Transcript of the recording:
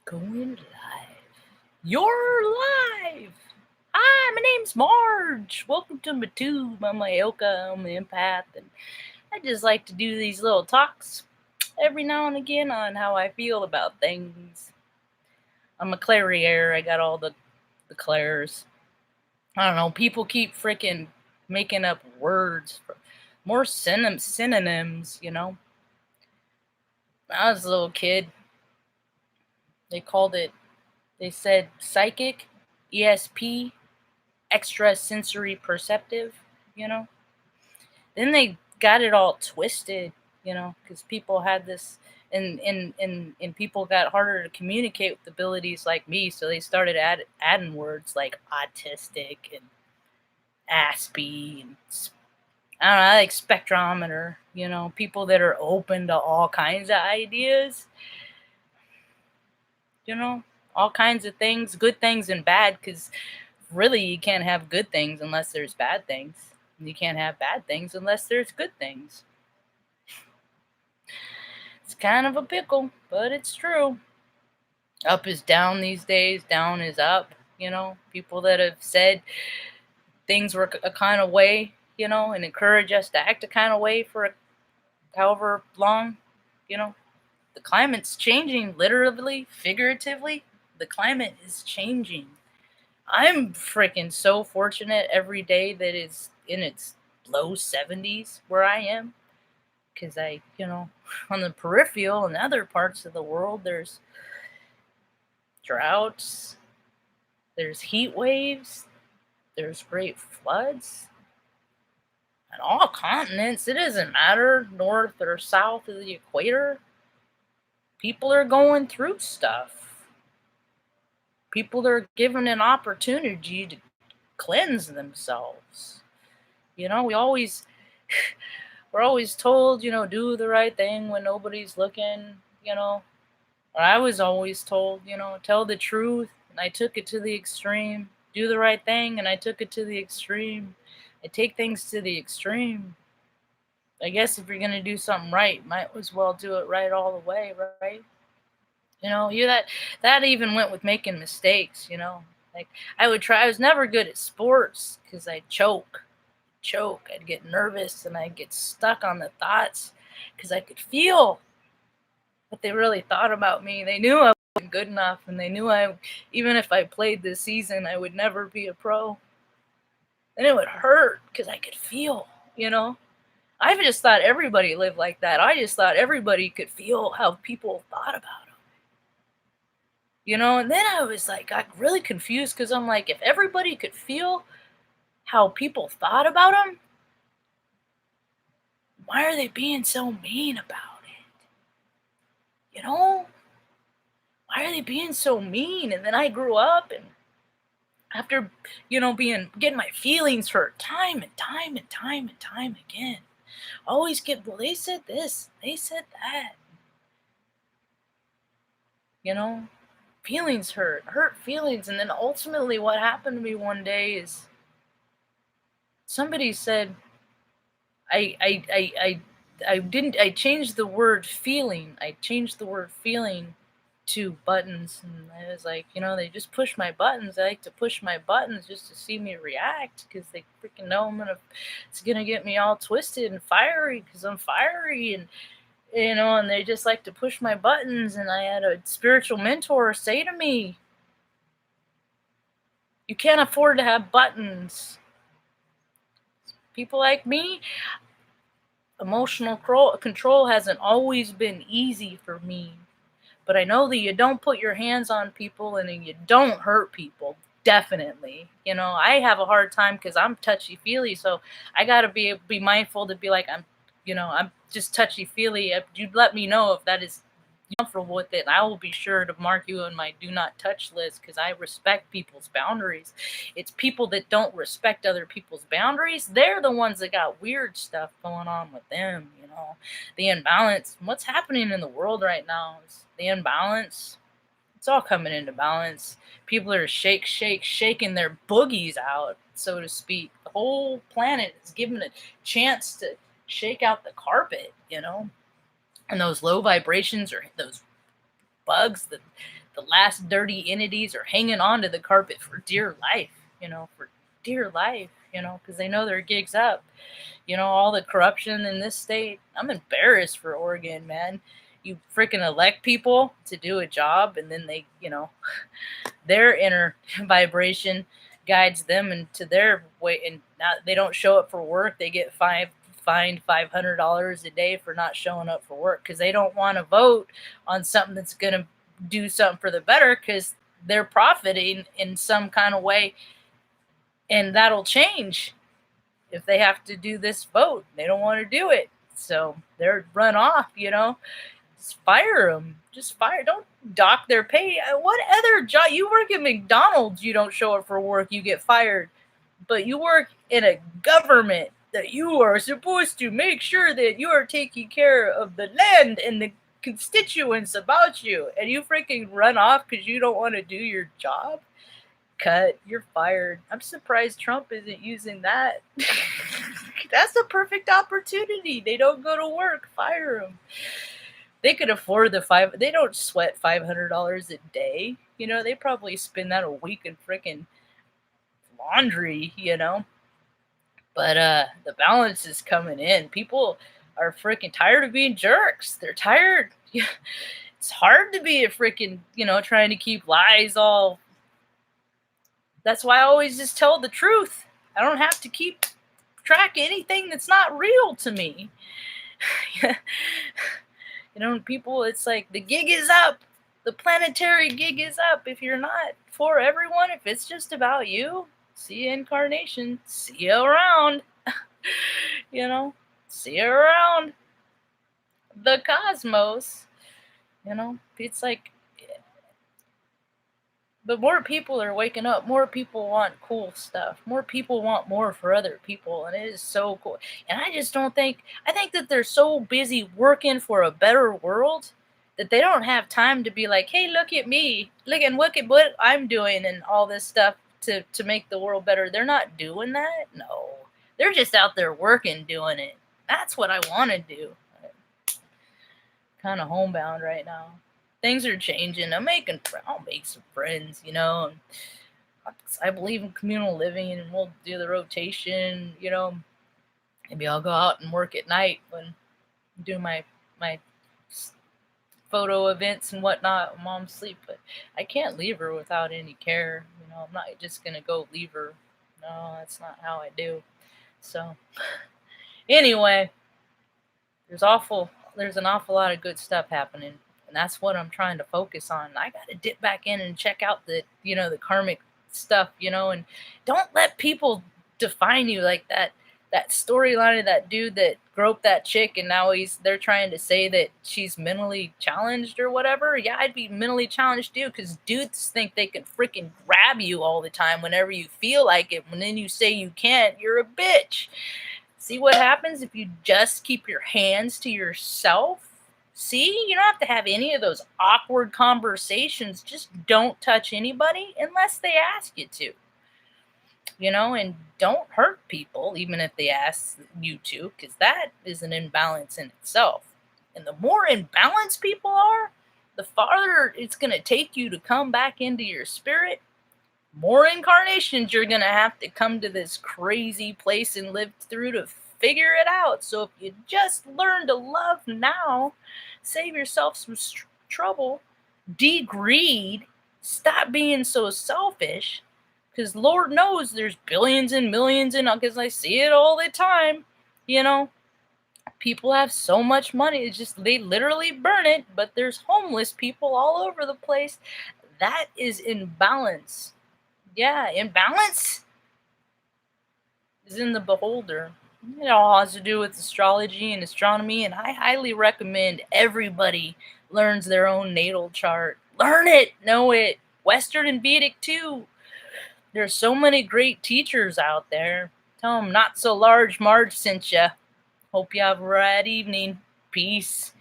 Going live. You're live! Hi, my name's Marge. Welcome to my tube. I'm a Elka, I'm an empath, and I just like to do these little talks every now and again on how I feel about things. I'm a clarier, I got all the clairs. I don't know, people keep freaking making up words for more synonyms, you know. When I was a little kid, they said psychic, ESP, extrasensory perceptive, you know. Then they got it all twisted, you know, because people had this, and people got harder to communicate with abilities like me, so they started adding words like autistic and Aspie and I don't know, I like spectrometer, you know, people that are open to all kinds of ideas, you know, all kinds of things, good things and bad, because really you can't have good things unless there's bad things. And you can't have bad things unless there's good things. It's kind of a pickle, but it's true. Up is down these days, down is up, you know. People that have said things were a kind of way, you know, and encourage us to act a kind of way for however long, you know. The climate's changing, literally, figuratively. The climate is changing. I'm freaking so fortunate every day that it's in its low 70s where I am. Because you know, on the peripheral and other parts of the world, there's droughts, there's heat waves, there's great floods. On all continents, it doesn't matter, north or south of the equator. People are going through stuff. People are given an opportunity to cleanse themselves. You know, we're always told, you know, do the right thing when nobody's looking, you know. Or I was always told, you know, tell the truth, and I took it to the extreme. Do the right thing, and I took it to the extreme. I take things to the extreme. I guess if you're gonna do something right, might as well do it right all the way, right? You know, that even went with making mistakes, you know. Like I was never good at sports because I'd choke. I'd get nervous and I'd get stuck on the thoughts because I could feel what they really thought about me. They knew I wasn't good enough, and they knew even if I played this season, I would never be a pro. And it would hurt because I could feel, you know. I just thought everybody lived like that. I just thought everybody could feel how people thought about them. You know, and then I was like, got really confused because I'm like, if everybody could feel how people thought about them, why are they being so mean about it? You know? Why are they being so mean? And then I grew up, and after, you know, getting my feelings hurt time and time and time and time again, always get, well, they said this, they said that. You know? Feelings hurt feelings. And then ultimately what happened to me one day is somebody said, I changed the word feeling. I changed the word feeling to buttons, and I was like, you know, they just push my buttons. I like to push my buttons just to see me react because they freaking know it's gonna get me all twisted and fiery because I'm fiery, and you know, and they just like to push my buttons. And I had a spiritual mentor say to me, you can't afford to have buttons. People like me, emotional control hasn't always been easy for me. But I know that you don't put your hands on people and you don't hurt people. Definitely. You know, I have a hard time because I'm touchy feely. So I got to be mindful to be like, I'm just touchy feely. You let me know if that is comfortable with it. I will be sure to mark you in my do not touch list because I respect people's boundaries. It's people that don't respect other people's boundaries. They're the ones that got weird stuff going on with them, you know. The imbalance. What's happening in the world right now is the imbalance. It's all coming into balance. People are shaking their boogies out, so to speak. The whole planet is given a chance to shake out the carpet, you know. And those low vibrations or those bugs, the last dirty entities are hanging onto the carpet for dear life, for dear life, because they know their gig's up. All the corruption in this state. I'm embarrassed for Oregon, man. You freaking elect people to do a job, and then they, their inner vibration guides them into their way, and now they don't show up for work. They get fined $500 a day for not showing up for work because they don't want to vote on something that's going to do something for the better, because they're profiting in some kind of way, and that'll change if they have to do this vote. They don't want to do it, so they're run off. Just fire them. Just fire. Don't dock their pay. What other job? You work at McDonald's, you don't show up for work, you get fired. But you work in a government that you are supposed to make sure that you are taking care of the land and the constituents about you, and you freaking run off because you don't want to do your job. Cut. You're fired. I'm surprised Trump isn't using that. That's a perfect opportunity. They don't go to work. Fire them. They could afford they don't sweat $500 a day. They probably spend that a week in freaking laundry, But the balance is coming in. People are freaking tired of being jerks. They're tired. It's hard to be a freaking, trying to keep lies all. That's why I always just tell the truth. I don't have to keep track of anything that's not real to me. People, it's like the gig is up. The planetary gig is up. If you're not for everyone, if it's just about you, see you incarnation. See you around. See you around the cosmos. It's like, but more people are waking up. More people want cool stuff. More people want more for other people. And it is so cool. And I just don't think, I think that they're so busy working for a better world that they don't have time to be like, hey, look at me. Look at what I'm doing and all this stuff to make the world better. They're not doing that. No. They're just out there working, doing it. That's what I want to do. Kind of homebound right now. Things are changing. I'll make some friends, and I believe in communal living, and we'll do the rotation, Maybe I'll go out and work at night when I do my photo events and whatnot when Mom's asleep. But I can't leave her without any care. I'm not just gonna go leave her. No, that's not how I do. So anyway, there's an awful lot of good stuff happening. And that's what I'm trying to focus on. I got to dip back in and check out the karmic stuff, and don't let people define you like that. That storyline of that dude that groped that chick, and now they're trying to say that she's mentally challenged or whatever. Yeah, I'd be mentally challenged too, because dudes think they can freaking grab you all the time whenever you feel like it. When then you say you can't, you're a bitch. See what happens if you just keep your hands to yourself? See, you don't have to have any of those awkward conversations. Just don't touch anybody unless they ask you to. And don't hurt people, even if they ask you to, because that is an imbalance in itself. And the more imbalanced people are, the farther it's going to take you to come back into your spirit. More incarnations you're going to have to come to this crazy place and live through to figure it out. So if you just learn to love now, save yourself some trouble, de-greed, stop being so selfish, because Lord knows there's billions and millions, and because I see it all the time, people have so much money, it's just they literally burn it, but there's homeless people all over the place. That is imbalance. Yeah, imbalance is in the beholder. It all has to do with astrology and astronomy, and I highly recommend everybody learns their own natal chart. Learn it, know it. Western and Vedic too. There's so many great teachers out there. Tell them Not So Large Marge sent ya. Hope you have a right evening. Peace.